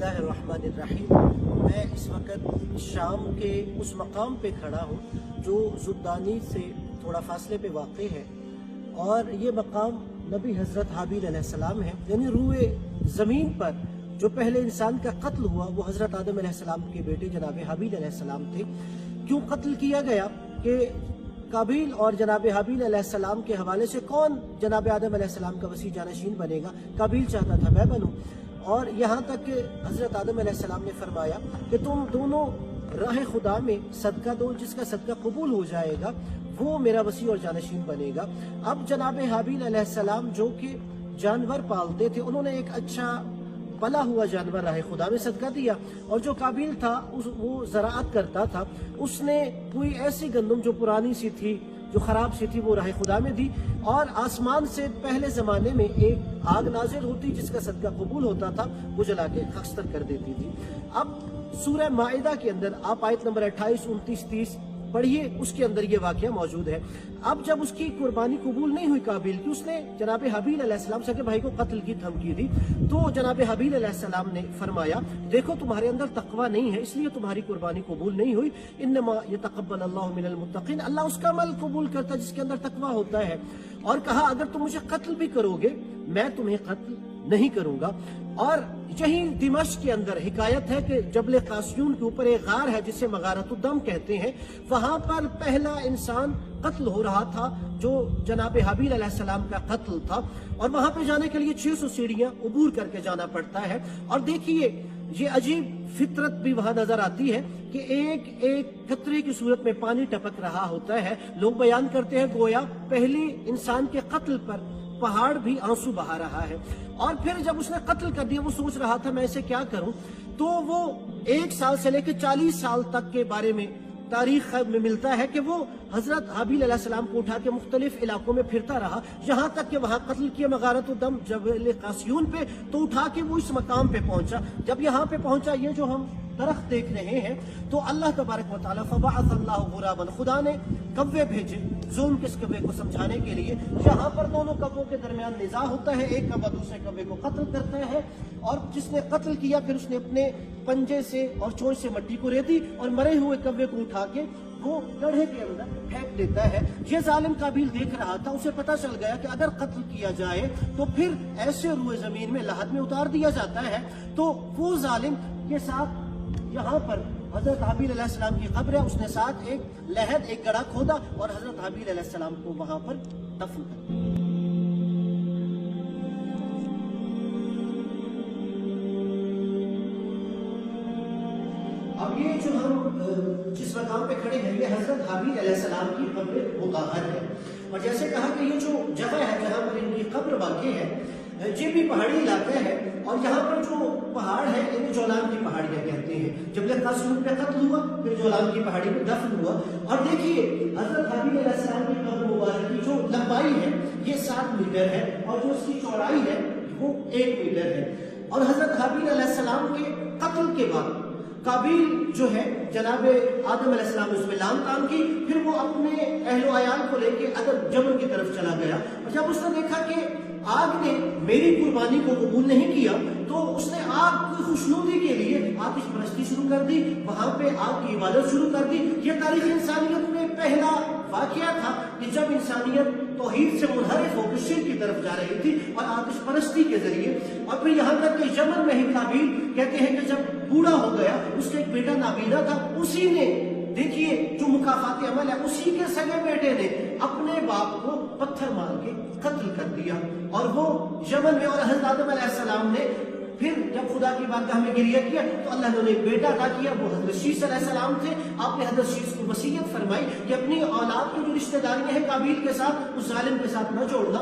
बिस्मिल्लाह अर्रहमान अर्रहीम। मैं इस वक्त शाम के उस मकाम पे खड़ा हूँ जो ज़ुद्दानी से थोड़ा फासले पे वाक़ है, और ये मकाम नबी हज़रत हाबील अलैहिस्सलाम है। यानी रूए ज़मीन पर जो पहले इंसान का कत्ल हुआ वो हज़रत आदम अलैहिस्सलाम के बेटे जनाब हाबील अलैहिस्सलाम थे। क्यों कत्ल किया गया कि काबिल और जनाब हाबील अलैहिस्सलाम के हवाले से कौन जनाब आदम अलैहिस्सलाम का वसी जानशीन बनेगा। काबिल चाहता था मैं बनूं, और यहाँ तक कि हज़रत आदम अलैहिस्सलाम ने फरमाया कि तुम दोनों राह खुदा में सदका दो, जिसका सदका कबूल हो जाएगा वो मेरा वसी और जानशीन बनेगा। अब जनाब हाबील अलैहिस्सलाम जो कि जानवर पालते थे, उन्होंने एक अच्छा पला हुआ जानवर राह खुदा में सदका दिया, और जो काबिल था वो ज़राअत करता था, उसने कोई ऐसी गंदम जो पुरानी सी थी, जो खराब सी थी, वो राह खुदा में दी। और आसमान से पहले ज़माने में एक आग नाजिल होती जिसका सदका कबूल होता था, वो जला के खस्तर कर देती थी। अब सूरह माइदा के अंदर आप आयत नंबर 28, 29, 30 पढ़िए, उसके अंदर ये वाक़या मौजूद है। अब जब उसकी कुर्बानी कबूल नहीं हुई काबिल की, उसने जनाब हाबील अलैहिस्सलाम सके भाई को कत्ल की धमकी दी, तो जनाब हाबील अलैहिस्सलाम ने फरमाया देखो तुम्हारे अंदर तकवा नहीं है, इसलिए तुम्हारी कुर्बानी कबूल नहीं हुई। इन्नमा यतक़ब्बल अल्लाहु मिनल मुत्तक़ीन, अल्लाह उसका अमल कबूल करता है जिसके अंदर तकवा होता है। और कहा अगर तुम मुझे कत्ल भी करोगे मैं तुम्हें कत्ल नहीं करूंगा। और यही दिमश्क के अंदर हिकायत है कि जबल कासियून के ऊपर एक गार है जिसे मगारतुद्दम कहते हैं, वहां पर पहला इंसान कत्ल हो रहा था जो जनाब हाबील अलैहिस्सलाम का कत्ल था, और वहां पे जाने के लिए 600 सीढ़ियां उबूर करके जाना पड़ता है। और देखिए ये अजीब फितरत भी वहां नजर आती है कि एक एक कतरे की सूरत में पानी टपक रहा होता है। लोग बयान करते हैं गोया पहले इंसान के कत्ल पर पहाड़ भी आंसू बहा रहा है। और फिर जब उसने कत्ल कर दिया वो सोच रहा था मैं इसे क्या करूं, तो वो 1 साल से लेकर 40 साल तक के बारे में तारीख में मिलता है कि वो हजरत हाबील अलैहिस्सलाम को उठा के मुख्तलिफ इलाकों में फिरता रहा, यहाँ तक कि वहाँ कत्ल किया मगारतुद्दम जबल कासियून पे, तो उठा के वो इस मकाम पे पहुंचा। जब यहाँ पे पहुंचा, ये जो हम दरख्त देख रहे हैं, तो अल्लाह तबारक व तआला फबअसल्लाहु गुराबन, खुदा ने कव्वे भेजे ज़ुल्म किस कव्वे को समझाने के लिए। यहाँ पर दोनों कव्वों के दरमियान निज़ा होता है, एक कव्वा दूसरे कव्वे को कत्ल करता है, और जिसने कत्ल किया फिर उसने अपने पंजे से और चोंच से मट्टी को रेती और मरे हुए कव्वे को उठा के वो गड्ढे के अंदर फेंक देता है। ये जालिम काबिल देख रहा था, उसे पता चल गया कि अगर कत्ल किया जाए तो फिर ऐसे रुए जमीन में लहद में उतार दिया जाता है। तो वो जालिम के साथ यहाँ पर हजरत हाबील अलैहिस्सलाम की कब्र है, उसने साथ एक लहद, एक गड्ढा खोदा और हजरत हाबील अलैहिस्सलाम को वहां पर दफन कर दिया। अब ये जो हम जिस मकाम पे खड़े हैं, ये हजरत हाबील अलैहिस्सलाम की कब्र मुताहर है। और जैसे कहा कि ये जो जगह है जहाँ पर इनकी कब्र वाक़ई है, ये भी पहाड़ी इलाका है, और यहाँ पर जो पहाड़ है इन्हें जोलान की पहाड़ियाँ कहते हैं। जब कासियून पे कत्ल हुआ फिर जोलान की पहाड़ी में दफन हुआ। और देखिए हजरत हाबील अलैहिस्सलाम की कब्र मुबारक की जो लंबाई है ये 7 मीटर है, और जो उसकी चौड़ाई है वो 1 मीटर है। और हजरत हाबील अलैहिस्सलाम के कत्ल के बाद काबिल जो है जनाब आदम अलैहिस्सलाम ने उसमें लाम काम की, फिर वो अपने अहलो अयाल को लेके अदब जमन की तरफ चला गया। और जब उसने देखा कि आग ने मेरी कुर्बानी को कबूल नहीं किया, तो उसने आग की खुशनुदी के लिए आतिश परस्ती शुरू कर दी, वहां पे आग की इबादत शुरू कर दी। ये तारीख इंसानियत में पहला वाकया था कि जब इंसानियत तौहीद से मुनहरिफ होकर शिर्क की तरफ जा रही थी और आतिश परस्ती के जरिए। और फिर यहाँ तक कि यमन में ही काबिल कहते हैं कि जब बूढ़ा हो गया, उसका एक बेटा नाबीना था, उसी ने देखिए जो मुकाफात अमल है, उसी के सगे बेटे ने अपने बाप को पत्थर मार के कत्ल कर दिया। और वो यमन में, और हज़रत आदम अलैहिस्सलाम ने फिर जब खुदा की बारगाह में गिरिया किया तो अल्लाह ने उन्हें एक बेटा अता किया, वो हज़रत शीस अलैहिस्सलाम थे। आपने हज़रत शीस को वसीयत फरमाई कि अपनी औलाद की जो रिश्तेदारियां हैं काबिल के साथ, उस जालिम के साथ न जोड़ना।